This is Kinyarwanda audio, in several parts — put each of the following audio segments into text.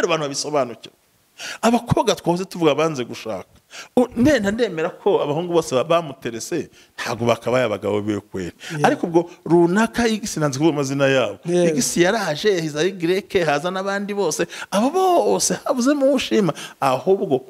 abantu babisobanukirwa. Abakobwa twahoze tuvuga banze gushaka, ndemera ko abahungu bose bamuterese ntago bakabaye abagabo biwe kwera. Ariko ubwo runaka igisinanze kuvuga amazina yabo, igisi yaraje hizari greke haza n'abandi bose, abo bose habuze mu ushima, ahubwo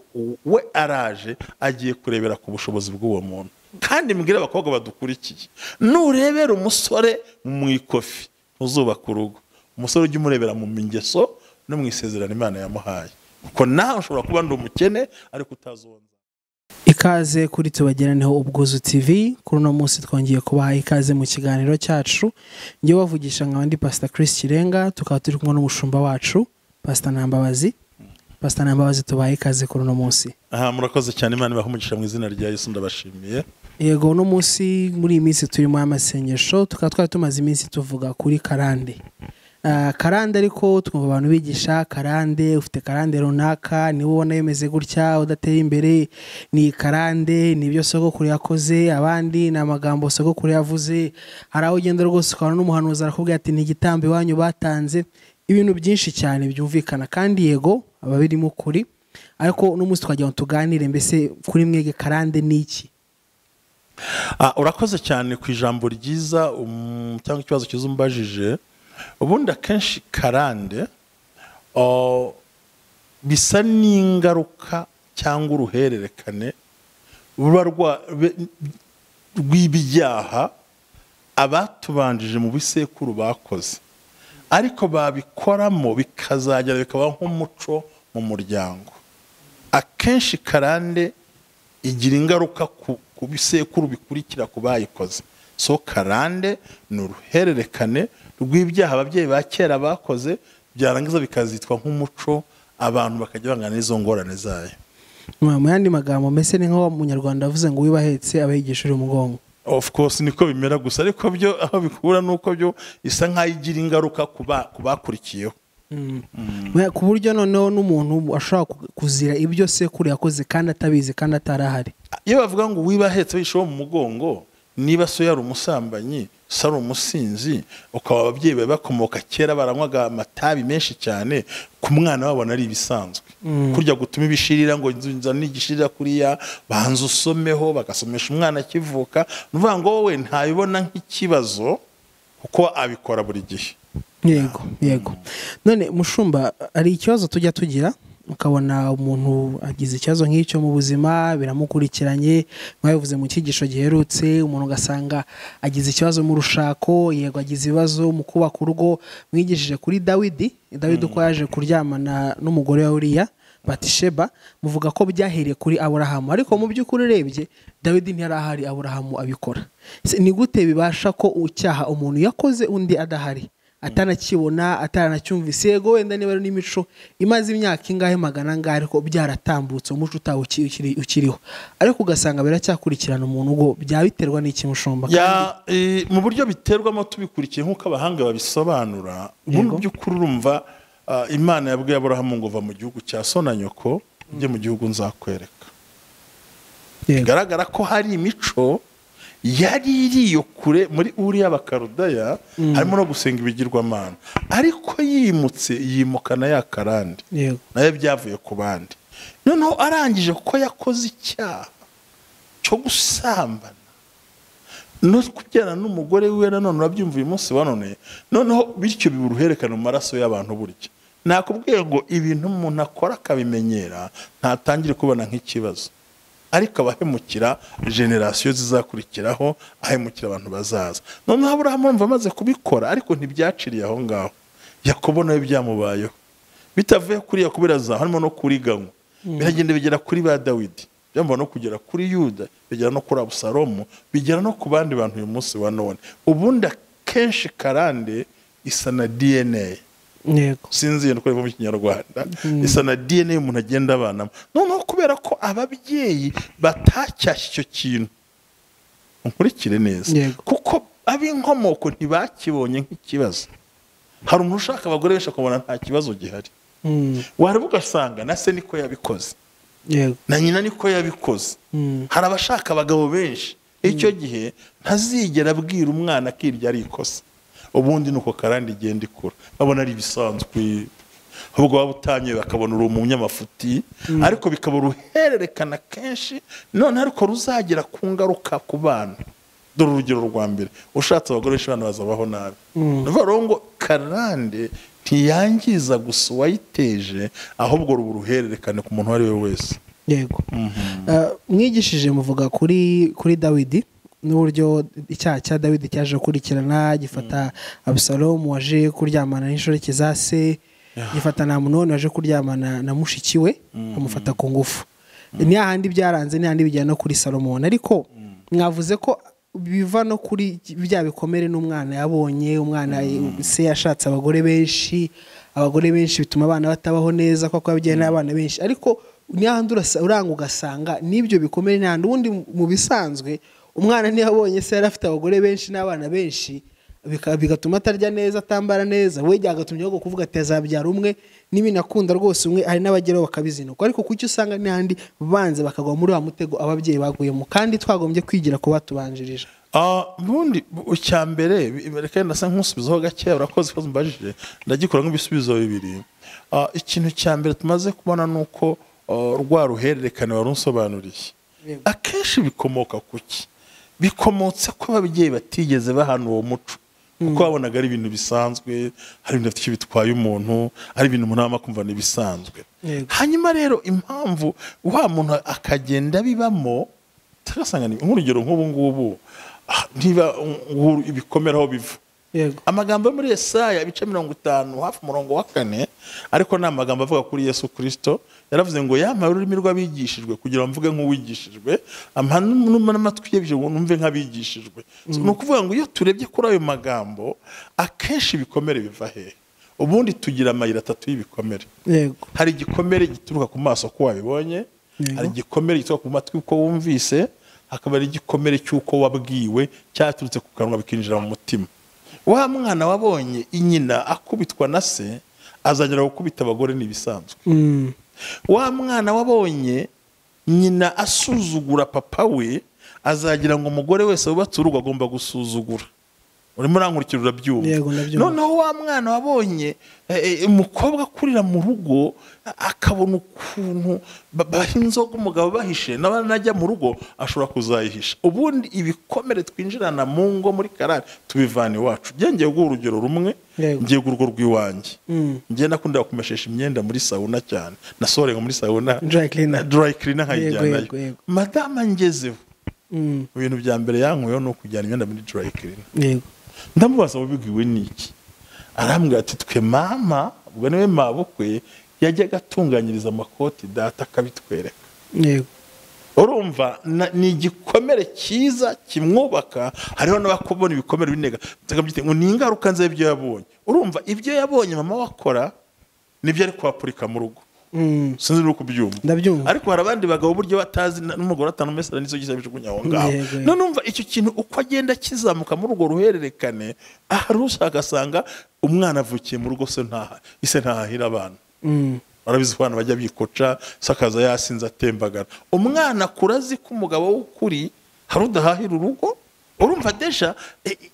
we araje agiye kurebera ku bushobozi bw'uwo muntu. Kandi mbwira abakobwa badukurikiye, nurebera umusore mu ikofi uzubaka urugo, umusore ujye umurebera mu mingeso no mu isezerano Imana yamuhaye, kuko nawe ushobora kuba ndi umukene ariko utazonza. Ikaze kuri Tubageraneho Ubwuzu TV. Kuri uno munsi twongeye kubaha ikaze mu kiganiro cyacu. Ngiye wavugisha nk'abandi Pastor Chris Kirenga, tukaba turi kumwe n'umushumba wacu Pastor Nambabazi. Pastor Nambabazi, tubaha ikaze kuri uno munsi. Murakoze cyane, Imana ibahumugisha mu izina rya Yesu, ndabashimiye. Yego, uno munsi muri iyi minsi turimo amasengesho, tukaba twari tumaze iminsi tuvuga kuri karande. Karande, ariko twumva abantu bigisha karande, ufite karande runaka niwe ubona yemeze gutya udatera imbere, ni karande nibyo sogokuru yakoze, abandi na magambo sogokuru yavuze. Hari aho ugenda rwose ukabona n'umuhanuzi arakubwira ati ni igitambo iwanyu batanze, ibintu byinshi cyane byumvikana kandi yego aba birimo ukuri. Ariko n'umunsi twagira ngo tuganire, mbese kuri mwege karande ni iki? Urakoze cyane ku ijambo ryiza cyangwa ikibazo cyiza umbajije. Ubundi akenshi karande bisa n'ingaruka cyangwa uruhererekane rw'ibyaha abatubanjije mu bisekuru bakoze, ariko babikoramo bikazagera bikaba nk'umuco mu muryango. Akenshi karande igira ingaruka ku bisekuru bikurikira ku bayikoze. So karande ni uruhererekane rw'ibyaha ababyeyi ba kera bakoze, byarangiza bikazitwa nk'umuco, abantu bakajya bangana n'izo ngorane zayo. Mu yandi magambo, mbese ni nk'aho Munyarwanda avuze ngo wibahetse abahigishije umugongo. Of course niko bimera, gusa ariko byo aho bikura nuko byo isa nk'ayigira ingaruka ku bakurikiyeho. Ku buryo noneho n'umuntu ashobora kuzira ibyo sekuru yakoze kandi atabizi kandi atarahari. Iyo bavuga ngo wibahetse wishobo mu mugongo, niba so yari umusambanyi, so ari umusinzi, ukaba ababyeyi bawe bakomoka kera baranywaga amatabi menshi cyane, ku mwana wabona ari ibisanzwe. Kurya gutuma ibishirira ngo nzana igishirira kuriya banza usomeho, bagasomesha umwana akivuka, nuvuga ngo wowe ntayibona nk'ikibazo kuko abikora buri gihe. Yego. None mushumba, ari ikibazo tujya tugira, ukabona umuntu agize ikibazo nk'icyo mu buzima biramukurikiranye, mwabivuze mu cyigisho giherutse, umuntu ugasanga agize ikibazo mu rushako, yego agize ibibazo mu kubaka urugo. Mwigishije kuri Dawidi uko yaje kuryamana n'umugore wa Uriya Batisheba, muvuga ko byahereye kuri Aburahamu, ariko mu by'ukuri urebye Dawidi ntiyari ahari Aburahamu abikora. Ni gute bibasha ko icyaha umuntu yakoze undi adahari, atanakibona, ataranacyumvise? Yego wenda niba ari n'imico imaze imyaka ingahe magana angahe, ariko byaratambutse, umuco utawo ukiriho, ariko ugasanga biracyakurikirana umuntu. ubwo byaba biterwa n'iki mushumba? Mu buryo biterwamo tubikurikiye nk'uko abahanga babisobanura, ubundi by'ukuri urumva Imana yabwiye Aburahamu ngo va mu gihugu cya so na nyoko ujye mu gihugu nzakwereka. Bigaragara ko hari imico yari iriyo kure muri Uriya Bakarudaya, harimo no gusenga ibigirwamana, ariko yimukana ya karande nayo byavuye ku bandi. Noneho arangije kuko yakoze icyaha cyo gusambana no kubyara n'umugore wiwe, nanone urabyumva uyu munsi wa none, noneho bityo biburuherekana mu maraso y'abantu. Burya nakubwiye ngo ibintu umuntu akora akabimenyera ntatangire kubona nk'ikibazo, ariko abahemukira generasiyo zizakurikiraho, ahemukira abantu bazaza. Noneho Aburahamu urumva amaze kubikora, ariko ntibyaciriye aho ngaho. Yakobo nawe byamubayeho, bitavuye kuri Yakobo harimo no kuriganywa, biragenda bigera kuri ba Dawidi, byamba no kugera kuri Yuda, bigera no kuri Abusalomu, bigera no ku bandi bantu uyu munsi wa none. Ubundi akenshi karande isa na DNA. Sinzi yenda uko bivuga mu Kinyarwanda, isa na DNA umuntu agenda abanamo. Noneho kubera ko ababyeyi batacyashye icyo kintu, nkurikire neza, kuko ab'inkomoko ntibakibonye nk'ikibazo. Hari umuntu ushaka abagore benshi akabona nta kibazo gihari, wareba ugasanga na se niko yabikoze, na nyina niko yabikoze. Hari abashaka abagabo benshi, icyo gihe ntazigera abwira umwana ko iryo ari ikosa. Ubundi nuko karande igenda ikura, babona ari bisanzwe. ahubwo waba utanyoye bakabona uri umunyamafuti ariko bikaba uruhererekana kenshi none ariko ruzagera ku ngaruka ku bana. Dore urugero rwa mbere, ushatse abagore benshi bana bazabaho nabi. Ndavuga ngo karande ntiyangiza gusa uwayiteje ahubwo ruba uruhererekane ku muntu uwo ari we wese. Yego. Mwigishije muvuga kuri Dawidi n'uburyo icyaha cya Dawidi cyaje gukurikirana gifata Abusalomu waje kuryamana n'inshoreke za se, gifata na Amunoni waje kuryamana na mushiki we amufata ku ngufu. Ni ahandi byaranze, ni ahandi bijyana no kuri Salomoni, ariko mwavuze ko biva no kuri bya bikomere n'umwana yabonye. Umwana se yashatse abagore benshi bituma abana batabaho neza kuko yabyaye n'abana benshi, ariko n'ahandi uranga ugasanga n'ibyo bikomere n'ahandi. Ubundi mu bisanzwe umwana ntiyabonye se yari afite abagore benshi n'abana benshi, bigatuma atarya neza, atambara neza, we byagatumye ahubwo kuvuga ati azabyara umwe n'ibinakunda rwose umwe. Hari n'abageraho bakabizinuka, ariko kuki usanga n'ahandi banze bakagwa muri wa mutego ababyeyi baguyemo, kandi twagombye kwigira ku batubanjirije. Ubundi icya mbere reka ndasa nk'usubizaho gake, urakoze ko mbajije ndagikora nk'ibisubizo bibiri. Ikintu cya mbere tumaze kubona nuko rwa ruhererekane warunsobanuriye akenshi bikomoka kuki? Bikomotse ko ababyeyi batigeze bahana uwo muco, kuko babonaga ari ibintu bisanzwe, hari ibintu bifite bitwaye umuntu, ari ibintu umuntu aba kumva ni bisanzwe. Hanyuma rero impamvu wa muntu akagenda bibamo, tugasanga nk'urugero nk'ubu ngubu niba ibikomeraho biva. Amagambo yo muri Yesaya ibice 50 hafi umurongo wa 4, ariko ni amagambo avuga kuri Yesu Kristo. Yaravuze ngo yampaye ururimi rw'abigishijwe kugira ngo mvuge nk'uwigishijwe, ampa n'amatwi ye ngo numve nk'abigishijwe. Ni ukuvuga ngo iyo turebye kuri ayo magambo akenshi ibikomere biva hehe? Ubundi tugira amayira atatu y'ibikomere. Hari igikomere gituruka ku maso ko wabibonye, hari igikomere gituruka ku matwi uko wumvise, hakaba ari igikomere cy'uko wabwiwe cyaturutse ku kanwa bikinjira mu mutima. Wa mwana wabonye inyina akubitwa na se azagera gukubita abagore n'ibisanzwe. Wa mwana wabonye nyina asuzugura papa we azagira ngo umugore wese wubatse urugo agomba gusuzugura. Urimo urankurikira urabyumva. Noneho wa mwana wabonye umukobwa kurira mu rugo akabona ukuntu bahinzoga umugabo bahishe n'abana najya mu rugo ashobora kuzayihisha. Ubundi ibikomere twinjirana mu ngo muri karare tubivana iwacu. Ngiye guha urugero rumwe, ngiye guha urugo rw'iwanjye. Ngiye nakunda kumeshesha imyenda muri sauna cyane, nasohorenga muri sauna dry cleaner nkayijyanayo. Madama ngezeho ibintu bya mbere yankuyeho no kujyana imyenda muri dry cleaner. Ndamubaza wabibwiwe niki? Arambwira ati twe mama, ubwo niwe mabukwe yajyaga atunganyiriza amakoti data akabitwereka. Urumva ni igikomere cyiza kimwubaka. Hariho n'abakubona ibikomere binega ngo ni ingaruka nze ibyo yabonye. Urumva ibyo yabonye mama wakora nibyo ari kwapurika mu rugo. Sinzi nuko byumva. Ariko hari abandi bagabo buryo batazi n'umugore atanomesera nizo gize bijugunya aho ngaho. None umva icyo kintu uko agenda kizamuka muri urwo ruhererekane, aharushaka asanga umwana avukiye mu rugo se ntahahira abana. Arabizi ko abana bajya bikoca sakaza yasinze atembagara. Umwana kurazi ko umugabo w'ukuri hari udahahira urugo. Urumva deja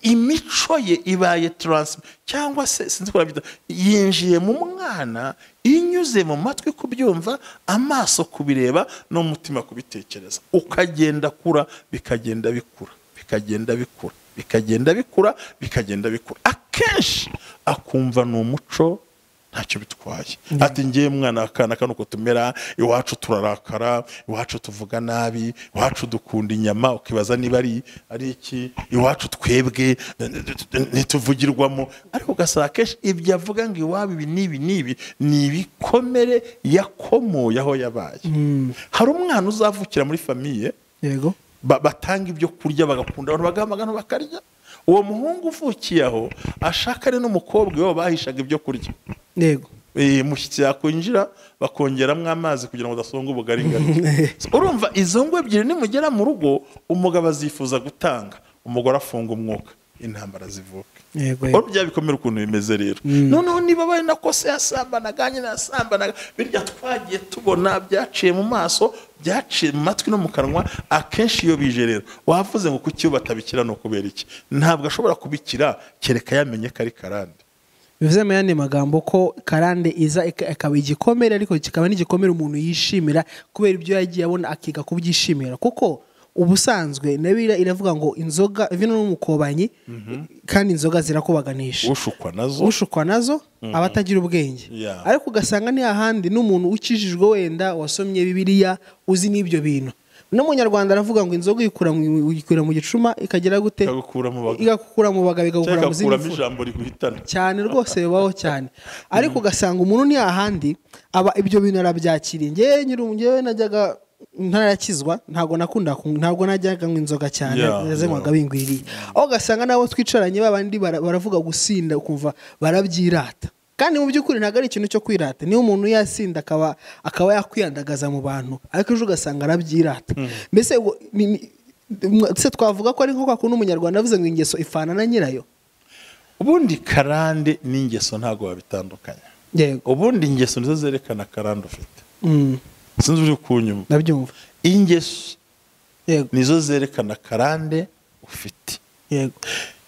imico ye ibaye transmit cyangwa se sinzi ko bita yinjiye mu mwana, inyuze mu matwi kubyumva, amaso kubireba no mutima kubitekereza. Ukagenda kura bikagenda bikura akenshi akumva no muco ntacyo bitwaye. Ati ngiye mwana akana kanuko tumera, iwacu turarakara, iwacu tuvuga nabi, iwacu dukunda inyama, ukibaza niba ari iki, iwacu twebwe nituvugirwamo. Ariko gasaka kenshi ibyo avuga ngo iwabi ibi nibi ni ibikomere yakomoye aho yabaye. Hari umwana uzavukira muri famiye batanga ibyo kurya bagakunda abantu bagamagana bakarya. Uwo muhungu uvukiye aho ashaka ari n'umukobwa we bahishaga ibyo kurya. Mushyitsi yakwinjira bakongeramo amazi kugira ngo udasonga ubugarigari. Urumva izo ngo ebyiri nimugera mu rugo umugabo azifuza gutanga, umugore afunga umwuka, intambara zivuka. Bya bikomera ukuntu bimeze rero. Noneho niba bari nako se yasambanaga nyine yasambanaga, birya twagiye tubona byaciye mu maso, byaciye mu matwi no mu kanwa. Akenshi iyo bije rero wavuze ngo kuki batabikira no kubera iki? Ntabwo ashobora kubikira kereka yamenye ko ari karande. bivuze mu yandi magambo ko karande iza ikaba igikomere ariko kikaba n'igikomere umuntu yishimira kubera ibyo yagiye abona akiga kubyishimira kuko ubusanzwe nabira iravuga ngo inzoga vino n'umukobanyi kandi inzoga zirakubaganisha ushukwa nazo abatagira ubwenge ariko ugasanga ni ahandi n'umuntu ukijijwe wenda wasomye Bibiliya uzi n'ibyo bintu n'umunyarwanda aravuga ngo inzoga ikura mu gicuma ikagera gute igakura mu bagabo igakura mu zindi cyane rwose bibaho cyane ariko ugasanga umuntu ni ahandi aba ibyo bintu arabyakiriye njyewe najyaga ntarakizwa ntabwo najyaga ngo inzoga cyane yazanywaga bingwiriye aho ugasanga nabo twicaranye babandi baravuga gusinda ukumva barabyirata kandi mu by'ukuri ntabwo ari ikintu cyo kwirata niyo umuntu yasinda akaba yakwiyandagaza mu bantu ariko ejo ugasanga arabyirata mbese se twavuga ko ari nko kwa kundi umunyarwanda avuze ngo ingeso ifana na nyirayo ubundi karande n'ingeso ntabwo babitandukanya ubundi ingeso nizo zerekana karande ufite sinzi uri kunyuma ndabyumva ingeso nizo zerekana karande ufite yego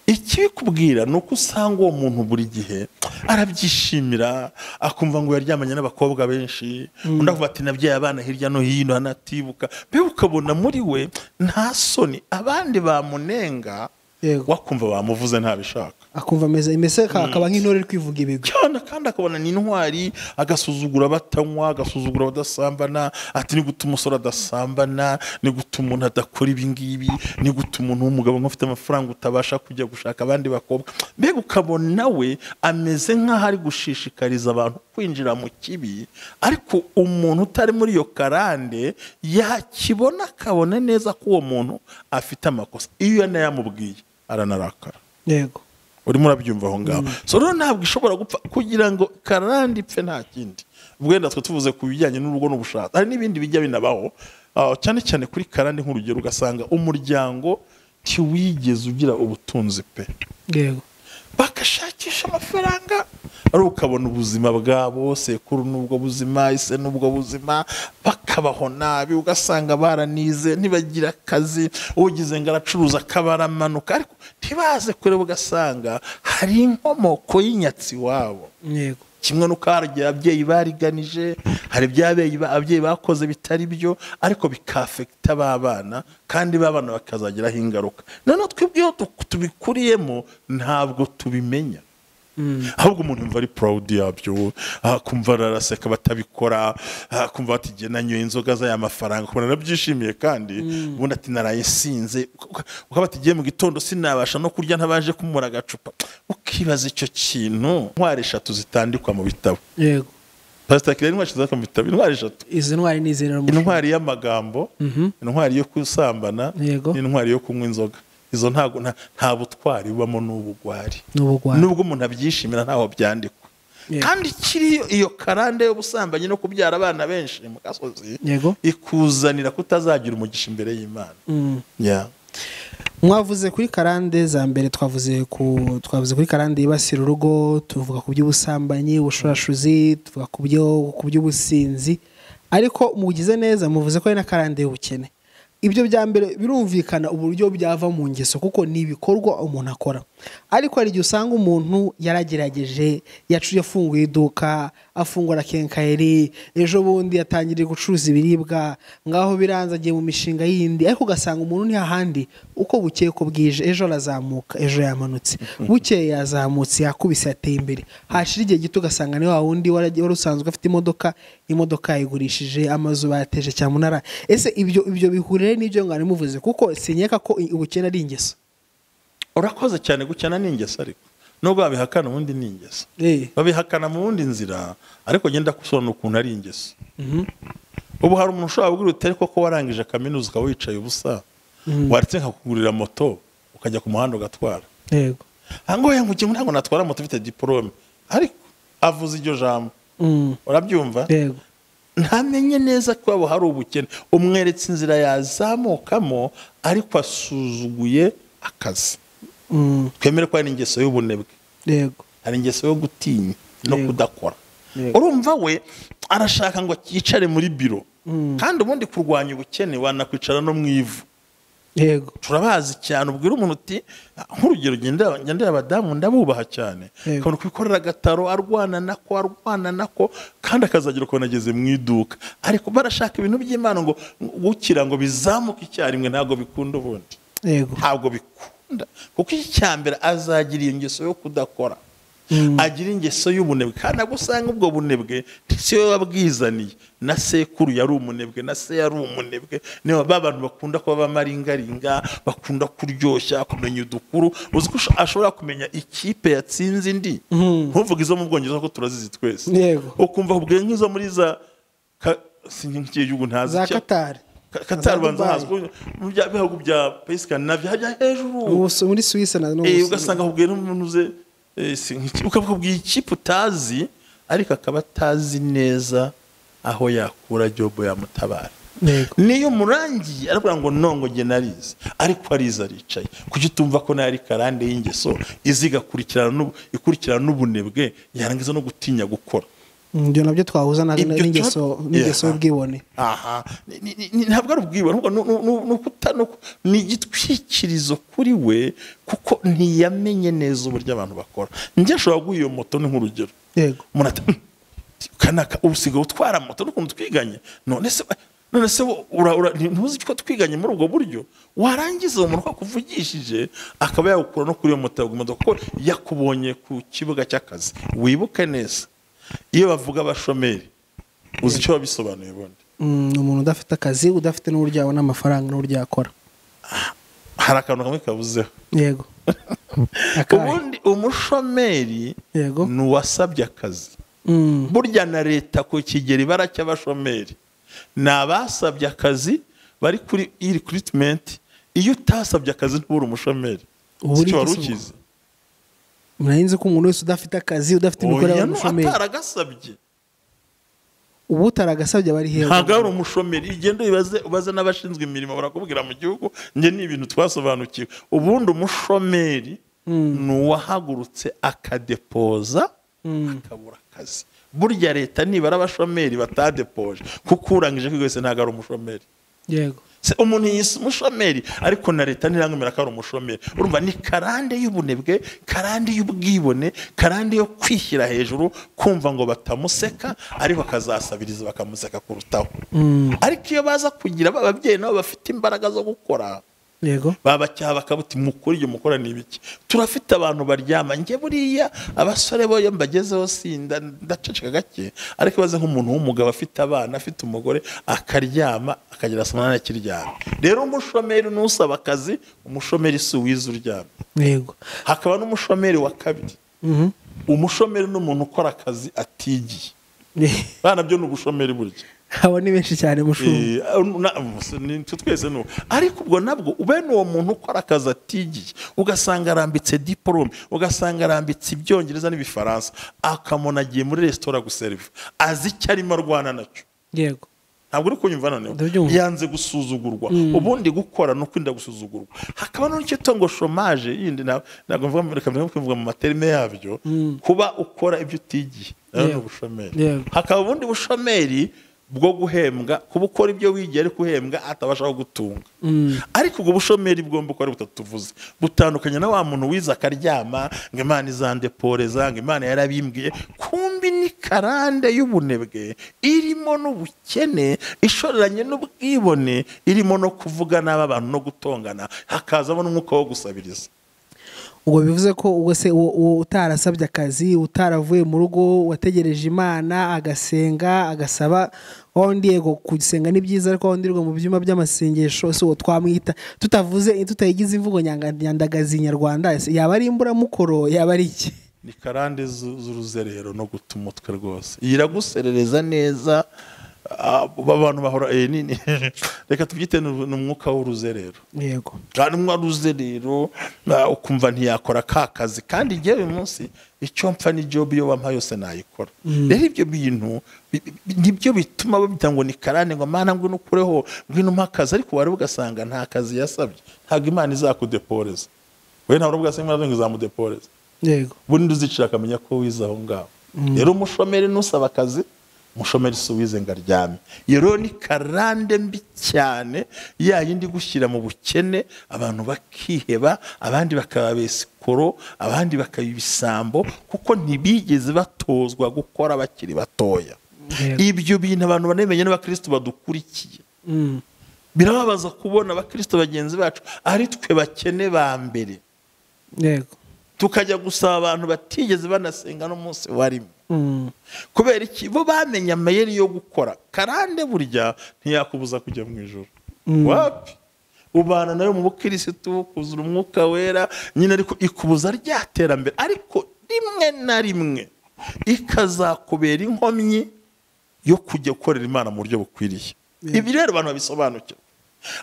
ikibikubwira ni uko usanga uwo muntu buri gihe arabyishimira akumva ngo yaryamanye n'abakobwa benshi undi avuga ati nabyaye abana hirya no hino anatibuka mbega ukabona muri we nta soni abandi bamunenga wakumva bamuvuze ntabishaka akumva ameze akaba nk'intore kwivuga ibigwi cyane kandi akabona ni intwari agasuzugura batanywa agasuzugura badasambana ati ni gute umusore adasambana ni gute umuntu adakora ibi ngibi ni gute umuntu w'umugabo ufite amafaranga utabasha kujya gushaka abandi bakobwa mbega ukabona we ameze nk'aho ari gushishikariza abantu kwinjira mu kibi ariko umuntu utari muri iyo karande yakibona akabona neza ko uwo muntu afite amakosa iyo yanayamubwiye aranarakara yego urimo urabyumva aho ngaho so rero ntabwo ishobora gupfa kugira ngo karande ipfe nta kindi ubwenda twe tuvuze ku bijyanye n'urugo n'ubushake hari n'ibindi bijya binabaho cyane cyane kuri karande nk'urugero ugasanga umuryango ntiwigeze ugira ubutunzi pe yego bakashakisha amafaranga ari ukabona ubuzima bwabo sekuru n'ubwo buzima ise n'ubwo buzima bakabaho nabi ugasanga baranize ntibagira akazi ugize ngo aracuruza akabaramanuka ariko ntibaze kureba ugasanga hari inkomoko y'inyatsi wabo yego kimwe nuko hari ababyeyi bariganije hari ababyeyi bakoze bitari byo ariko bikafekita babana kandi babana bakazagiraho ingaruka noneho twebwe iyo tubikuriyemo ntabwo tubimenya ahubwo umuntu yumva ari proud yabyo akumva araseka batabikora akumva ati jye nanyoye inzoga z'aya mafaranga kubona nabyishimiye kandi ubundi ati naraye sinze ukaba ati giye mu gitondo sinabasha no kurya ntabaje kumura agacupa ukibaza icyo kintu ntwari 3 zitandikwa mu bitabo yego Pastor Kireni mwashize mu bitabo intwari 3 izi ntwari ni izera mu intwari y'amagambo intwari yo kusambana intwari yo kunywa inzoga izo nta butwari bubamo n'ubugwari nubwo umuntu abyishimira ntaho byandikwa kandi kiri iyo karande y'ubusambanyi no kubyara abana benshi mu gasozi ikuzanira kutazagira umugisha imbere y'Imana mwavuze kuri karande za mbere twavuze kuri karande yibasira urugo tuvuga ku by'ubusambanyi ubushurashuzi tuvuga ku by'ubusinzi ariko mugize neza muvuze ko ari na karande y'ubukene ibyo bya mbere birumvikana uburyo byava mu ngeso kuko ni ibikorwa umuntu akora ariko hari igihe usanga umuntu yaragerageje yafunguye iduka afungura kenkayeri ejo bundi yatangiriye gucuruza ibiribwa ngaho biranze agiye mu mishinga yindi ariko ugasanga umuntu ni hahandi uko bukeye ko bwije ejo arazamuka ejo yamanutse bukeye yazamutse yakubise yateye imbere hashira igihe gito ugasanga ni wa wundi wari usanzwe afite imodoka yayigurishije amazu bayateje cyamunara ese ibyo bihurire n'ibyo ngane muvuze kuko sinyeka ko ubukene ari ingeso urakoze cyane gukena n'ingeso ariko nubwo babihakana ubundi n'ingeso babihakana mu wundi nzira ariko genda gusobanura ukuntu ari ingeso ubu hari umuntu ushobora kubwira utari ko warangije kaminuza ukaba wicaye ubusa waretse nkakugurira moto ukajya ku muhanda ugatwara yego ngo ntabwo natwara moto ufite diplome ariko avuze iryo jambo urabyumva yego ntamenye neza ko abo hari ubukene umweretse inzira yazamukamo ariko asuzuguye akazi twemere ko hari ingeso y'ubunebwe yego hari ingeso yo gutinya no kudakora urumva we arashaka ngo yicare muri biro kandi ubundi kurwanya ubukene wanakwicara no mu ivu yego turabazi cyane. Ubwira umuntu uti nk'urugero ngende abadamu ndabubaha cyane, ukabona kwikorera agataro arwana nako kandi akazagira uko nageze mu iduka, ariko barashaka ibintu by'Imana ngo gukira ngo bizamuke icyarimwe, ntabwo bikunda ubundi, ntabwo bikunda, kuko icyambere azagira ingeso yo kudakora, agira ingeso y'ubunebwe, kandi agusanga ubwo bunebwe si we wabwizaniye, na sekuru yari umunebwe, na se yari umunebwe. Niba abantu bakunda kuba bamaringaringa, bakunda kuryoshya, kumenya udukuru, uzi ko ashobora kumenya ikipe yatsinze indi, ntuvuge izo mu Bwongereza ko turazizi twese, ukumva ubwe nk'izo muri za sinkigihugu ntazi za Qatar banza hazwe mu bihugu bya Scandinavia hajya hejuru muri Suisse na ugasanga ubwe n'umuntu uze ukabwira ikipe utazi, ariko akaba atazi neza aho yakura job yamutabara. Niyo murangiye aravuga ngo nongo nge narize, ariko ariza aricaye, kuki utumva ko nari karande y'ingeso ikurikirana n'ubunebwe, yarangiza no gutinya gukora. Ibyo nabyo twahuza n'ingeso y'ubwibone. Ntabwo ari ubwibone, ni igitwikirizo kuri we, kuko ntiyamenye neza uburyo abantu bakora. Njye ashobora guha iyo moto ni nk'urugero, kanaka usigaye utwara moto n'ukuntu twiganye, none se ntuzi ko twiganye muri ubwo buryo, warangiza umuntu wakuvugishije akaba yawukura no kuri iyo moto y'imodoka, kuko yakubonye ku kibuga cy'akazi. Wibuke neza, iyo bavuga abashomeri uzi icyo babisobanuye ubundi? Umuntu udafite akazi, udafite n'uburyo yabona amafaranga n'uburyo yakora. Hari akantu kamwe kabuzeho. Yego. Ubundi umushomeri ni uwasabye akazi. Burya na leta ku kigero ibara cy'abashomeri ni abasabye akazi, bari kuri recruitment. Iyo utasabye akazi ntubure umushomeri. Icyo wari ukizi? Murahinze ko umuntu wese udafite akazi, udafite imikorere y'umushomeri. Ataragasabye. Ubu utaragasabye bari hehe? Ntabwo ari umushomeri. Igendo ubaze n'abashinzwe imirimo barakubwira mu gihugu, nge ni ibintu twasobanukiwe. Ubundi umushomeri ni uwahagurutse akadepoza akabura akazi. Burya leta nibara abashomeri batadepoje, kuko urangije kwiga wese ntabwo ari umushomeri. Yego. Umuntu yise umushomeri, ariko na leta ntirangemera ko ari umushomeri. Urumva ni karande y'ubunebwe, karande y'ubwibone, karande yo kwishyira hejuru, kumva ngo batamuseka, ariko akazasabiriza bakamuseka kurutaho. Ariko iyo baza kugira ababyeyi nabo bafite imbaraga zo gukora, yego, babacyaha bakabuti mukuri iyo mukora ni ibiki. Turafite abantu baryama, nge buriya abasore bo iyo mbagezeho sinda ndaceceka gake, ariko baze nk'umuntu w'umugabo afite abana, afite umugore, akaryama akagira samana akiryama. Rero umushomeri nusaba akazi, umushomeri si uwiza uryama. Yego. Hakaba n'umushomeri wa kabiri. Umushomeri n'umuntu ukora akazi atigiye. Bana byo n'ubushomeri burya. Abo ni benshi cyane mushumba. Twese no. Ariko ubwo nabwo ubene uwo muntu ukora akazi atigiye, ugasanga arambitse diplome, ugasanga arambitse ibyongereza n'ibifaransa, akamona agiye muri restaurant guserva, azi icyo arimo arwana nacyo. Yego. Ntabwo uri kunyumva noneho, yanze gusuzugurwa. Ubundi gukora no kwinda gusuzugurwa. Hakaba n'icyo tongo chômage yindi, ntabwo mvuga mu materime yabyo, kuba ukora ibyo utigiye, ni ubushomeri. Hakaba ubundi bushomeri bwo guhembwa, kuba ukora ibyo wigiye ariko uhembwa atabashaho gutunga. Ariko ubwo bushomeri bwombi uko ari butatu tuvuze, butandukanye na wa muntu wiza akaryama ngo Imana izandeporeza, ngo Imana yarabimbwiye. Kumbi ni karande y'ubunebwe irimo n'ubukene, ishoreranye n'ubwibone, irimo no kuvuga n'aba bantu no gutongana, hakazamo n'umwuka wo gusabiriza. Ubwo bivuze ko ubwo se utarasabye akazi, utaravuye mu rugo, wategereje Imana agasenga agasaba, wundi yego kusenga ni byiza, ariko wundi rwo mu byuma by'amasengesho so twamwita, tutavuze tutayigize imvugo nyandagazi nyarwanda, yaba ari imburamukoro, yaba ari iki? Ni karande z'uruzerero no guta umutwe rwose. Iraguserereza neza, abantu bahora nini reka tubyite n'umwuka w'uruzerero. Yego. Kandi umwaruzerero ukumva ntiyakora kakazi, kandi igihe uyu munsi icyo mpfa ni job yo wampa yose nayikora. Rero ibyo bintu nibyo bituma babita ngo ni karande, ngo Mana ngo nukureho ngwino mpakazi, ariko wari ugasanga nta kazi yasabye. Ntabwo Imana izakudeporeza. We ntabwo ugasanga Imana izamudeporeza. Yego. Bundi uzicira akamenya ko wiza aho ngaho. Rero umushomeri nusaba akazi, umushomeri si uwize ngo aryame. Iyo rero ni karande mbi cyane, ya yindi gushyira mu bukene abantu bakiheba, abandi bakaba besikoro, abandi bakaba ibisambo, kuko ntibigeze batozwa gukora bakiri batoya. Ibyo bintu abantu banemenye n'abakristo badukurikiye. Birababaza kubona abakristo bagenzi bacu ari twe bakene ba mbere, yego, tukajya gusaba abantu batigeze banasenga n'umunsi warimo. Kubera iki? Bo bamenye amayeri yo gukora. Karande burya ntiyakubuza kujya mu ijuru. Wapi? Ubana nayo mu bukirisitu, kuzura umwuka wera nyine, ariko ikubuza ryaterambere, ariko rimwe na rimwe ikazakubera inkomyi yo kujya gukorera Imana mu buryo bukwiriye. Ibi rero abantu babisobanukirwa.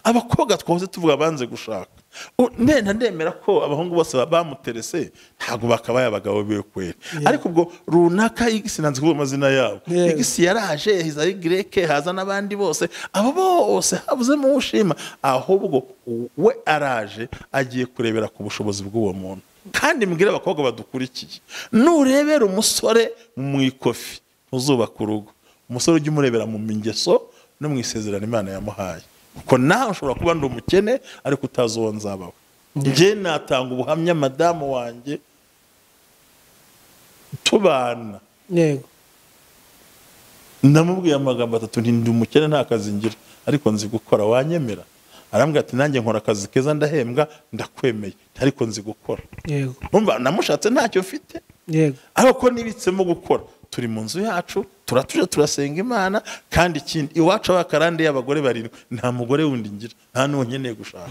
Abakobwa twahoze tuvuga banze gushaka, ndemera ko abahungu bose bamuterese ntago bakabaye abagabo be kwera. Ariko ubwo runaka igisi nanze kuvuga amazina yabo, igisi yaraje, hiza Greke, haza n'abandi bose, abo bose habuze mu ushima, ahubwo we araje agiye kurebera ku bushobozi bw'uwo muntu. Kandi mbwira abakobwa badukurikiye, nurebera umusore mu ikofi uzubaka urugo, umusore ujye umurebera mu mingeso no mu isezerano Imana yamuhaye. Kuko nawe ushobora kuba ndi umukene ariko utazi uwo nzabaho. Njye natanga ubuhamya, madamu wanjye tubana, yego, namubwiye amagambo 3, ndi umukene nta kazi ngira ariko nzi gukora, wanyemera? Arambwira ati nanjye nkora akazi keza ndahembwa, ndakwemeye ariko nzi gukora. Yego, umva namushatse ntacyo mfite, yego, ariko nibitsemo gukora. Turi mu nzu yacu, turatuje turasenga Imana, kandi ikindi iwacu abakarande y'abagore barindwi, nta mugore wundi ngira, nta n'uwo nkeneye gushaka.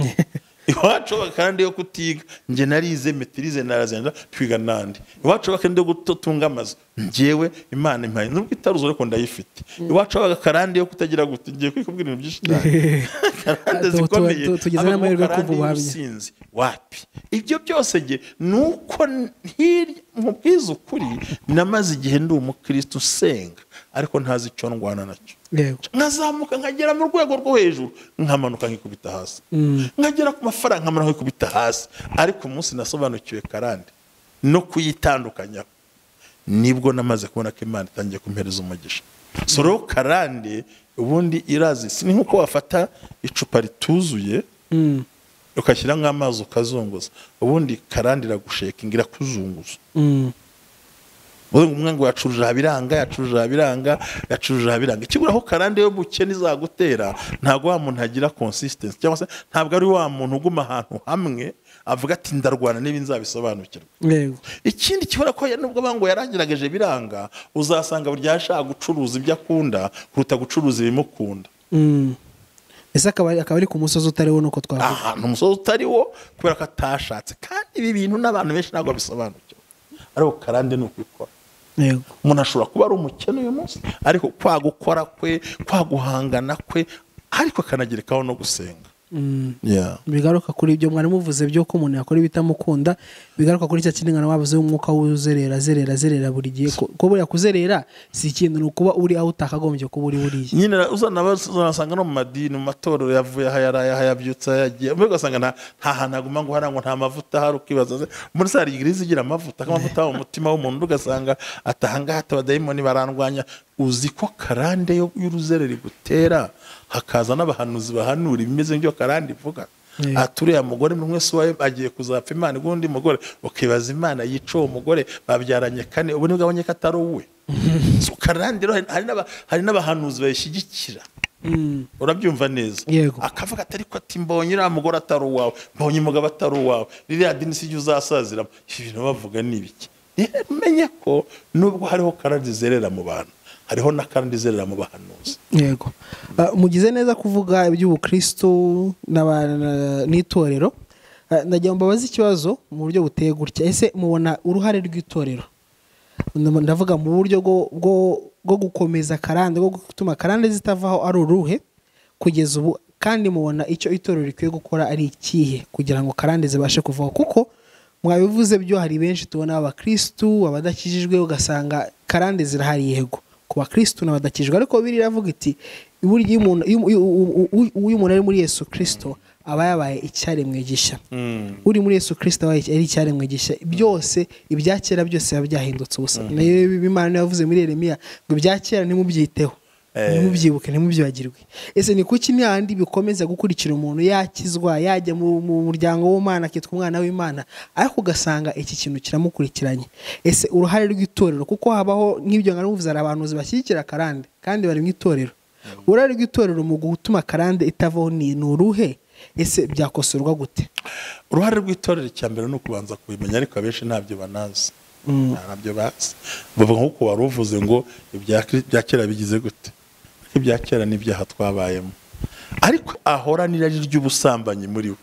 Iwacu abakarande yo kutiga, nge narize metirize narazenda twiga nandi. Iwacu abakarande yo gutunga amazu, njyewe Imana impaye nubwo itaruzo ariko ndayifite. Iwacu abakarande yo kutagira gute, ngiye kwikubwira ibintu byinshi cyane. Karande zikomeye, tugeze n'amahirwe yo kuvuga ubuhamya. Wapi? Ibyo byose nge nuko hirya mubwiza ukuri, namaze igihe ndi umukristo usenga ariko ntazi icyo ndwana nacyo. Yego, Nkazamuka nkagera mu rwego rwo hejuru, nkamanuka nkikubita hasi. Nkagera ku mafaranga nkamanuka nkikubita hasi. Ariko umunsi nasobanukiwe karande no kuyitandukanya, nibwo namaze kubona ko Imana itangiye kumpereza umugisha. So rero karande ubundi irazi, si nkuko wafata icupa rituzuye ukashyira nk'amazi ukazunguza, ubundi karande iragusheka ngira kuzunguza. Umwe ngo yacuruje abiranga, yacuruje abiranga, yacuruje abiranga. Ikiburaho karande yo bukene izagutera, ntago wa muntu agira consistency, cyangwa se ntabwo ari wa muntu uguma ahantu hamwe avuga ati ndarwana nibi nzabisobanukirwa. yego, Ikindi kibura ko nubwo bango yarangirageje biranga, uzasanga burya yashaka gucuruza ibyo akunda kuruta gucuruza ibimukunda. ese akaba ari ku musozi utariwo nuko twavuga. Ahantu umusozi utariwo kubera ko atashatse, kandi ibi bintu n'abantu benshi ntabwo bisobanukirwa. Ariko karande ni ukwikora. Yego, Umuntu ashobora kuba ari umukene uyu munsi, ariko kwa gukora kwe, kwa guhangana kwe, ariko akanagerekaho no gusenga. bigaruka kuri ibyo mwari muvuze byo ko umuntu yakora ibitamukunda, bigaruka kuri cya kiningana wabuze umwuka w'uzerera buri gihe, ko buriya kuzerera si ikintu, ni ukuba uri aho utakagombye kuba uri buriya. Nyine uzanasanga no mu madini, mu matorero yavuye hayabyutsa yagiye, mbega ugasanga nta hantu aguma ngo harangwa nta mavuta hari, ukibaza muri sari igirizi igira amavuta, amavuta mu mutima w'umuntu, ugasanga atahanga atabadayimoni barandwanya. Uzi ko karande y'uruzereri gutera, hakaza n'abahanuzi bahanura ibimeze nk'ibyo karande ivuga. Aturiya mugore muri mwese wawe agiye kuzapfa Imana gundi mugore, ukibaza Imana yica uwo mugore, babyaranye 4, ubu nibwo abonye ko atari uwe. So karande hari n'abahanuzi bayishyigikira. Urabyumva neza? Akavuga atari ko ati mbonye uriya mugore atari uwawe, mbonye umugabo atari uwawe, ririya dini si ryo uzasaziramo. Ibintu bavuga ni ibiki? Menye ko nubwo hariho karande zerera mu bantu, hariho na karande zerera mu bahanuzi. Yego, mugize neza kuvuga iby'ubukristo n'itorero. Ndagira ngo mbabaze ikibazo mu buryo buteye gutya, ese mubona uruhare rw'itorero, ndavuga mu buryo bwo gukomeza karande, bwo gutuma karande zitavaho, ari uruhe kugeza ubu, kandi mubona icyo itorero rikwiye gukora ari ikihe kugira ngo karande zibashe kuvaho? Kuko mwabivuze byo, hari benshi tubona abakristu, abadakijijwe, ugasanga karande zirahari, yego, ku bakristu n'abadakijijwe, ariko Bibiliya iravuga iti burya iyo umuntu ari muri Yesu Kristo aba yabaye icyaremwe gishya. Uri muri Yesu Kristo abaye ari icyaremwe gishya, byose ibya kera byose biba byahindutse ubusa. Nayo Imana yavuze muri Yeremiya ngo ibya kera ntimubyiteho, ntimubyibuke, ntimubyibagirwe. Ese ni kuki n'ahandi bikomeza gukurikira umuntu yakizwa, yajya mu muryango w'Imana akitwa umwana w'Imana, ariko ugasanga iki kintu kiramukurikiranye? Ese uruhare rw'itorero, kuko habaho nk'ibyo nkaruvuze, ari abantu bashyigikira karande kandi bari mu itorero, uruhare rw'itorero mu gutuma karande itavaho ni uruhe? Ese byakosorwa gute? Uruhare rw'itorero cyambere no kubanza kubimenya, ariko abenshi ntabyo banazi. Ntabyo bazi. Bavuga nkuko waruvuze ngo ibya kera bigize gute? Ibya kera n'ibyaha twabayemo, ariko ahora n'irari ry'ubusambanyi muri we.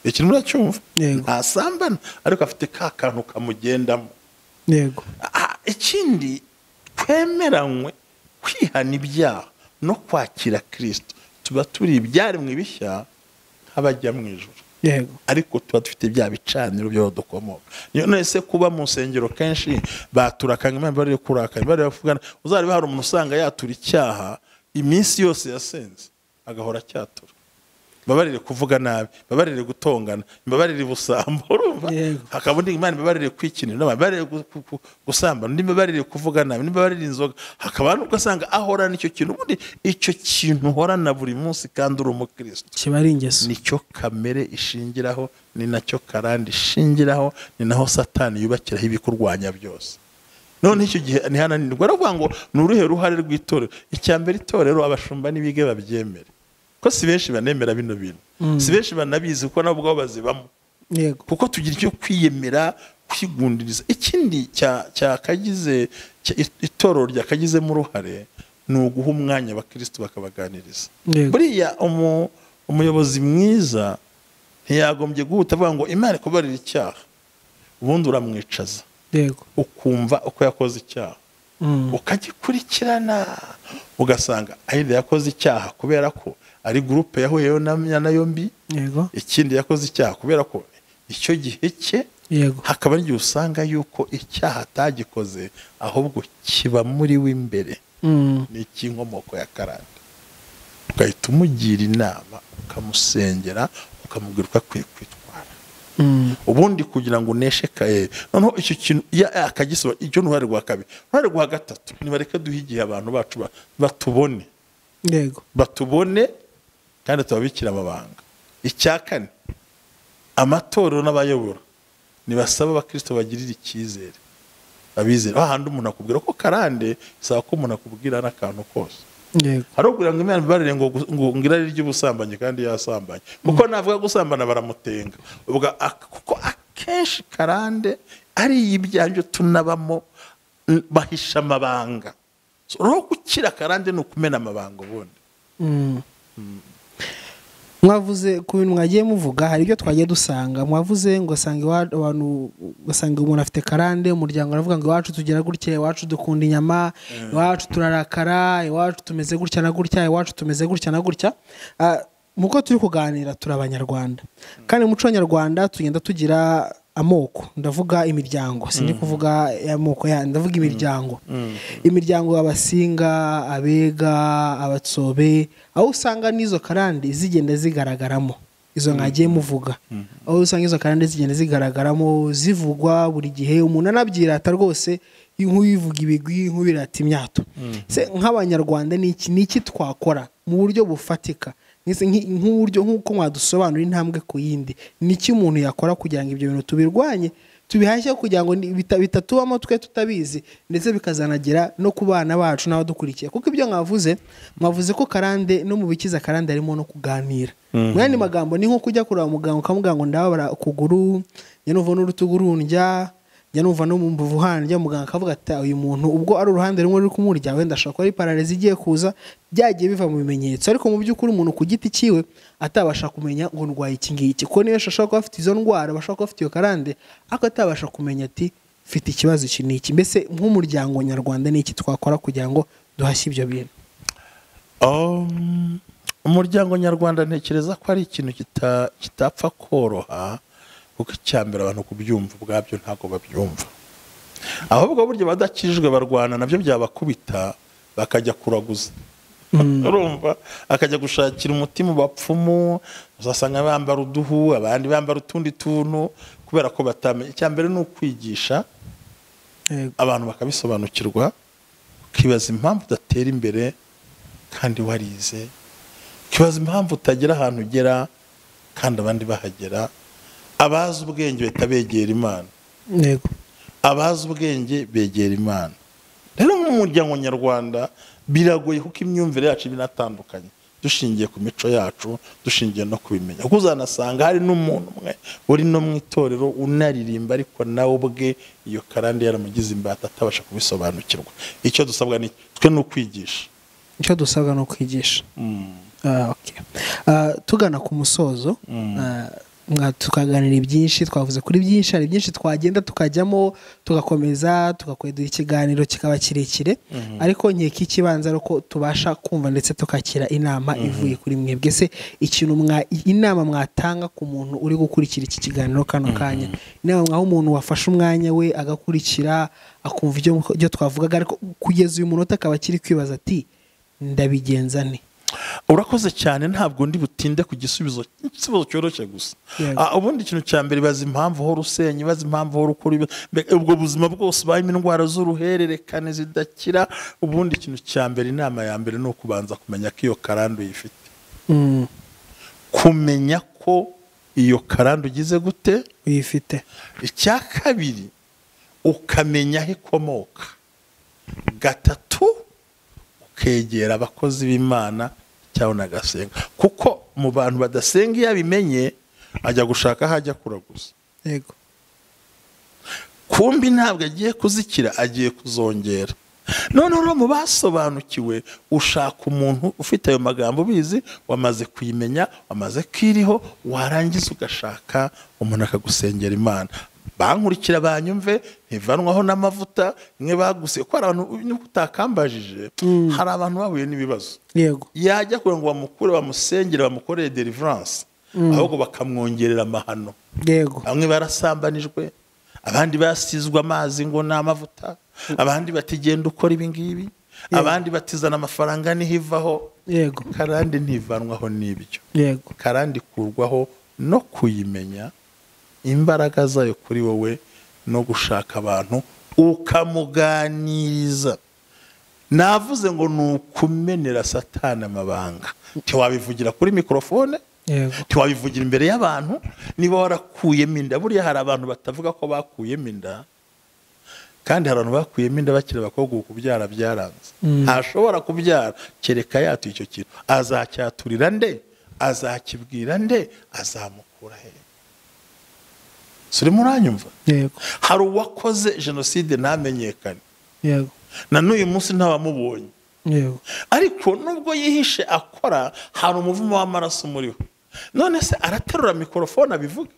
Ikintu muracyumva? Ntasambana ariko afite ka kantu kamugendamo. Yego. Ikindi twemeranywe kwihana ibyaha no kwakira Kristo, tuba turi ibyaremwe bishya nk'abajya mu ijuru. Yego. Ariko tuba dufite bya bicaniro byo dukomoka. Niyo nese kuba mu nsengero kenshi baturakanga Imana bari kurakana, bari bavugana, uzarebe hari umuntu usanga yatura icyaha iminsi yose yasenze agahora cyatura. Babarire kuvuga nabi, babarire gutongana, babarire busambo, urumva? Hakabundi Imana babarire kwikinira, babarire gusambana, ndi babarire kuvuga nabi, ndi babarire inzoga. Hakaba ugasanga ahora nicyo kintu, ubundi icyo kintu horana buri munsi kandi uri umukristo. Kiba ari ingeso. Nicyo kamere ishingiraho, ni nacyo karandi ishingiraho, ni naho Satani yubakiraho ibikurwanya byose. None icyo gihe ni hananirwa aravuga ngo nuruhe ruhare rw'itorero. Icyambere itorero abashumba nibige babyemere. Ko si benshi banemera bino bintu. Si benshi banabizi kuko nabwo bazibamo. Yego. Kuko tugira icyo kwiyemera, kwigundiriza. Ikindi cyakagize itorero ryakagizemo uruhare ni uguha umwanya abakristo bakabaganiriza. Buriya umuyobozi mwiza ntiyagombye guhuta avuga ngo Imana ikubarira icyaha, ubundi uramwicaza. Yego. Ukumva uko yakoze icyaha, ukagikurikirana, ugasanga ahinde yakoze icyaha kubera ko ari groupe yahuyeyo na yombi. Yego. Ikindi yakoze icyaha kubera ko icyo gihe cye. Yego. Hakaba n'igihe usanga yuko icyaha atagikoze ahubwo kiba muri we imbere. Ni icy'inkomoko ya karande. Ugahita umugira inama, ukamusengera, ukamubwira uko akwiye kwitwara. Ubundi kugira ngo uneshe kaye. Noneho icyo kintu akagisoba, icyo n'uruhare rwa kabiri. Uruhare rwa gatatu, nibareke duhe igihe abantu bacu batubone. Yego. Batubone kandi tubabikira amabanga. Icya kane, amatorero n'abayobora nibasaba abakristo bagirira icyizere, abizera. Ahandi umuntu akubwira ko karande isaba ko umuntu akubwira n'akantu kose. Yego. Harubwira ngo Imana barire ngo ngirari ry'ubusambanyi kandi yasambanye. Kuko navuga gusambana baramutenga. Ubwo kuko akenshi karande ari ibyanjye tunabamo bahisha amabanga. Roho gukira karande no kumena amabanga ubundi. Mwavuze ku bintu mwagiye muvuga, hari ibyo twagiye dusanga. Mwavuze ngo asanga abantu basanga umuntu afite karande, umuryango aravuga ngo iwacu tugera gutya, iwacu dukunda inyama, iwacu turarakara, iwacu tumeze gutya na gutya, iwacu tumeze gutya na gutya. Muko turi kuganira turi abanyarwanda, kandi mu muco nyarwanda tugenda tugira amoko. Ndavuga imiryango, sindi kuvuga amoko ya, ndavuga imiryango. Imiryango abasinga, abega, abatsobe, aho usanga nizo karande zigenda zigaragaramo. Izo ngagiye muvuga, aho usanga izo karande zigenda zigaragaramo, zivugwa buri gihe. Umuntu anabyirata rwose, nk'ubivuga ibigwi, nk'ubirata imyato. Se nk'abanyarwanda niki twakora mu buryo bufatika, nk'uburyo nk'uko mwadusobanura intambwe ku yindi, niki umuntu yakora kugira ngo ibyo bintu tubirwanye, tubihashye, kugira ngo bitatubamo twe tutabizi, ndetse bikazanagera no ku bana bacu n'abadukurikiye. Kuko ibyo mwavuze ko karande no mu bikiza karande harimo no kuganira. Mwene magambo ni nko kujya kureba muganga ukamubwira ngo ndabara ukuguru, njye numva n'urutugu rundya, njye numva no mu mbuvu handya. Muganga akavuga ati uyu muntu ubwo ari uruhande rumwe ruri kumurya, wenda ashobora kuba ari paralezi igiye kuza. Byagiye biva mu bimenyetso, ariko mu by'ukuri umuntu ku giti cyiwe atabasha kumenya ngo ndwaye iki ngiki. Ko niyo ashobora kuba afite izo ndwara, bashobora kuba afite iyo karande, ariko atabasha kumenya ati mfite ikibazo iki n'iki. Mbese nk'umuryango nyarwanda n'iki twakora kugira ngo duhashye ibyo bintu? Umuryango nyarwanda ntekereza ko ari ikintu kitapfa koroha, kuko icyambere abantu kubyumva ubwabyo ntago babyumva. Ahubwo buryo badakijwe barwana nabyo byabakubita bakajya kuraguza. urumva akajya gushakira umuti mu bapfumu, uzasanga bambara uduhu, abandi bambara utundi tuntu kubera ko batamenye. Icya mbere ni ukwigisha abantu bakabisobanukirwa, ukibaza impamvu udatera imbere kandi warize, ukibaza impamvu utagera ahantu ugera kandi abandi bahagera. Abazi ubwenge bahita begera Imana, abazi ubwenge begera Imana. Rero nk'umuryango nyarwanda biragoye kuko imyumvire yacu binatandukanye, dushingiye ku mico yacu, dushingiye no kubimenya. Kuko uzanasanga hari n'umuntu umwe uri no mu itorero unaririmba ariko nawe ubwe iyo karande yaramugize imbata atabasha kubisobanukirwa. Icyo dusabwa ni twe no kwigisha. Icyo dusabwa no kwigisha. Tugana ku musozo, tukaganira byinshi, twavuze kuri byinshi, hari byinshi twagenda tukajyamo tugakomeza tugakwedura ikiganiro kikaba kirekire, ariko nkeka ikibanza ari uko tubasha kumva ndetse tukakira inama ivuye kuri mwebwe. Se ikintu inama mwatanga ku muntu uri gukurikira iki kiganiro kano kanya, inama mwaho umuntu wafashe umwanya we agakurikira akumva ibyo twavugaga, ariko kugeza uyu munota akaba akiri kwibaza ati ndabigenza nte? Urakoze cyane, ntabwo ndi butinde ku gisubizo cyoroshye gusa. Ubundi ikintu cya mbere, baza impamvu uhora usenya, baza impamvu uhora ukora ubwo buzima bwose barimo indwara z'uruhererekane zidakira. Ubundi ikintu cya mbere, inama ya mbere ni ukubanza kumenya ko iyo karande uyifite, kumenya ko iyo karande ugize gute uyifite. Icya kabiri, ukamenya aho ikomoka. Gatatu, ukegera abakozi b'Imana cyangwa nagasenga, kuko mu bantu badasenga iyo abimenye ajya gushaka aho ajya kuraguza. Yego, kumbi ntabwo agiye kuzikira, agiye kuzongera. Noneho mu basobanukiwe ushaka umuntu ufite ayo magambo ubizi, wamaze kuyimenya, wamaze kwiriho, warangiza ugashaka umuntu akagusengera Imana. Bankurikira banyumve, ntivanwaho n'amavuta imwe baguse ko abantu utakambajije. Hari abantu bahuye n'ibibazo, yego, yajya kugira ngo bamukure, bamusengere, bamukorere deliverance, ahubwo bakamwongerera amahano. Yego, bamwe barasambanijwe, abandi basizwe amazi ngo n'amavuta, abandi batigenda ukora ibi ngibi, abandi batizana amafaranga nihivaho. Yego, karande ntivanwaho n'ibyo. Yego, karande kurwaho no kuyimenya imbaraga zayo kuri wowe, no gushaka abantu ukamuganiriza. Navuze ngo ni ukumenera Satani amabanga. Ntiwabivugira kuri mikrofone, ntiwabivugira imbere y'abantu. Niba warakuyemo inda, buriya hari abantu batavuga ko bakuyemo inda, kandi hari abantu bakuyemo inda bakiri abakobwa, kubyara byaranze. Ntashobora kubyara kereka yatuye icyo kintu. Azacyaturira nde? Azakibwira nde? Azamukura he? Suri muranyumva? Yego, hari uwakoze jenoside ntamenyekane, yego, na n'uyu munsi ntabamubonye. Yego, ariko nubwo yihishe akora, hari umuvumo w'amaraso muriho. None se araterura mikrofone abivuga?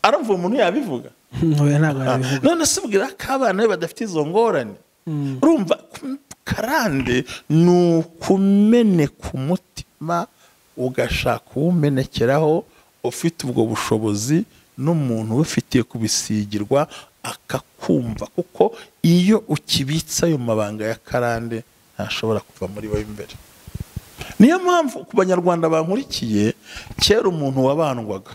Aramva umuntu yabivuga? None se ubwira ko abana be badafite izo ngorane? Urumva karande ni ukumeneka umutima, ugashaka uwumenekeraho ufite ubwo bushobozi, n'umuntu ufitiye kubisigirwa akakumva, kuko iyo ukibitsa ayo mabanga ya karande ntashobora kuva muri wowe imbere. Niyo mpamvu ku banyarwanda bankurikiye, kera umuntu wabandwaga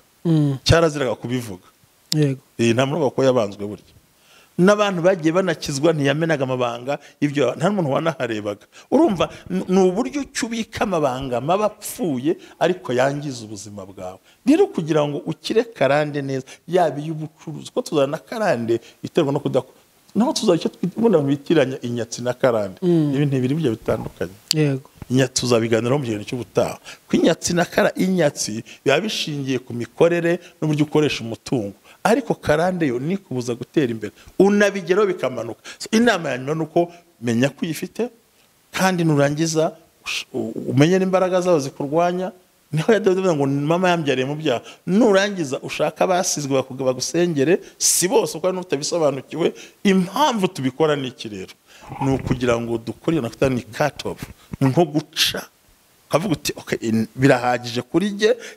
cyaraziraga kubivuga. Yego, nta muntu ko yabanzwe burya. N'abantu bagiye banakizwa ntiyamenaga amabanga, ibyo nta muntu wanaharebaga. Urumva ni uburyo cyubika amabanga mabapfuye ariko yangiza ubuzima bwawe. Rero kugira ngo ukire karande neza, yaba y'ubucuruzi, ko tuzana karande iterwa no kudakora, naho tuzajya twibona bitiranya inyatsi na karande. Ibintu bibiri byo bitandukanye. Yego, inyatsi tuzabiganiraho mu gihe cy'ubutaha. Ko inyatsi na inyatsi biba bishingiye ku mikorere n'uburyo ukoresha umutungo, ariko karande yo ni kubuza gutera imbere, unabigeraho bikamanuka. Inama ya nyuma nuko menya ko uyifite, kandi nurangiza umenye n'imbaraga zawe zikurwanya. Niho yavuga ngo mama yambyariye mu byaha. Nurangiza ushaka basizwe bagusengere, si bose uko n'utabisobanukiwe. Impamvu tubikora ni iki rero? Ni ukugira ngo dukorere na cut off, nko guca ukavuga uti birahagije kuri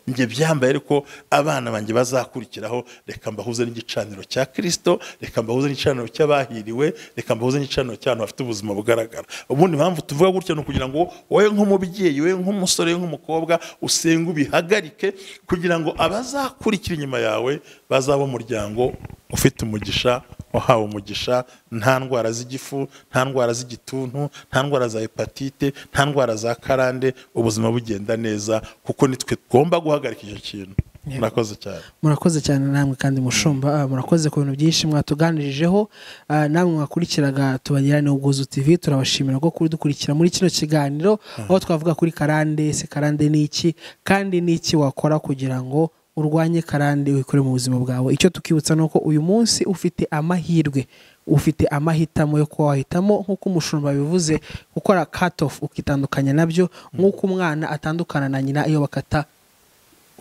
njye byambaye, ariko abana banjye bazakurikiraho reka mbahuze n'igicaniro cya Kristo, reka mbahuze n'igicaniro cy'abahiriwe, reka mbahuze n'igicaniro cy'abantu bafite ubuzima bugaragara. Ubundi mpamvu tuvuga gutya ni ukugira ngo wowe nk'umubyeyi, wowe nk'umusore, nk'umukobwa usenga ubihagarike, kugira ngo abazakurikira inyuma yawe bazaba umuryango ufite umugisha, wahawe umugisha, nta ndwara z'igifu, nta ndwara z'igituntu, nta ndwara za hepatite, nta ndwara za karande, ubuzima bugenda neza, kuko nitwe tugomba guhagarika icyo kintu. Murakoze cyane. Murakoze cyane namwe kandi mushumba, murakoze ku bintu byinshi mwatuganirijeho. Namwe mwakurikiraga Tubagirane Ubwuzu TV, turabashimira ko kuri dukurikira muri kino kiganiro, aho twavuga kuri karande. Se karande ni iki kandi ni iki wakora kugira ngo urwanye karande wikore mu buzima bwawe? Icyo tukibutsa nuko uyu munsi ufite amahirwe, ufite amahitamo yo kuba wahitamo, nk'uko umushumba bivuze, gukora cut off ukitandukanya nabyo, nk'uko umwana atandukana na nyina iyo bakata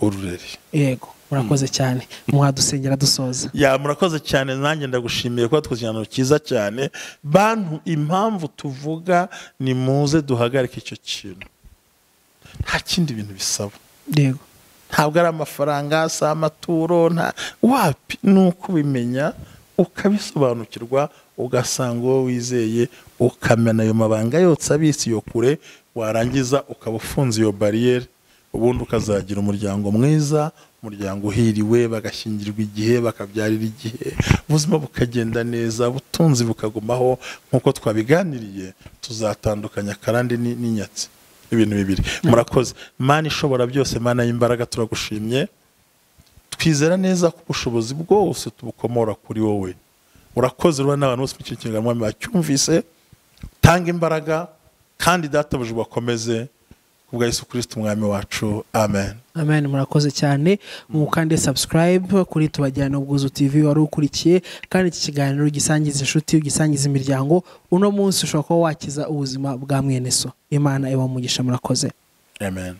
urureri. Yego, murakoze cyane. Mwadusengera dusoza. Murakoze cyane, nanjye ndagushimiye ko twuzirana cyiza cyane. Bantu, impamvu tuvuga ni muze duhagarike icyo kintu, nta kindi bintu bisaba. Yego, ntabwo ari amafaranga, si amaturo, wapi, ni ukubimenya ukabisobanukirwa, ugasanga uwo wizeye, ukamena ayo mabanga yose abisi yo kure, warangiza ukaba ufunze iyo bariyeri, ubundi ukazagira umuryango mwiza, umuryango uhiriwe, bagashyingirwa igihe, bakabyarira igihe, ubuzima bukagenda neza, ubutunzi bukagumaho. Nk'uko twabiganiriye, tuzatandukanya karande n'inyatsi, ibintu bibiri. Murakoze. Mana ishobora byose, Mana y'imbaraga, turagushimye, twizera neza ko ubushobozi bwose tubukomora kuri wowe. Urakoze rero n'abantu bose mu kiganiro mwami bacyumvise, tanga imbaraga kandi databuje bakomeze kubwa Yesu Kristo umwami wacu. Amen. Amen. Murakoze cyane. Mukande subscribe kuri Tubagirane Ubwuzu TV wari ukurikiye, kandi iki kiganiro gisangiza inshuti, gisangiza imiryango. Uno munsi ushobora kuba wakiza ubuzima bwa mwene so. Imana ibamugisha. Murakoze. Amen.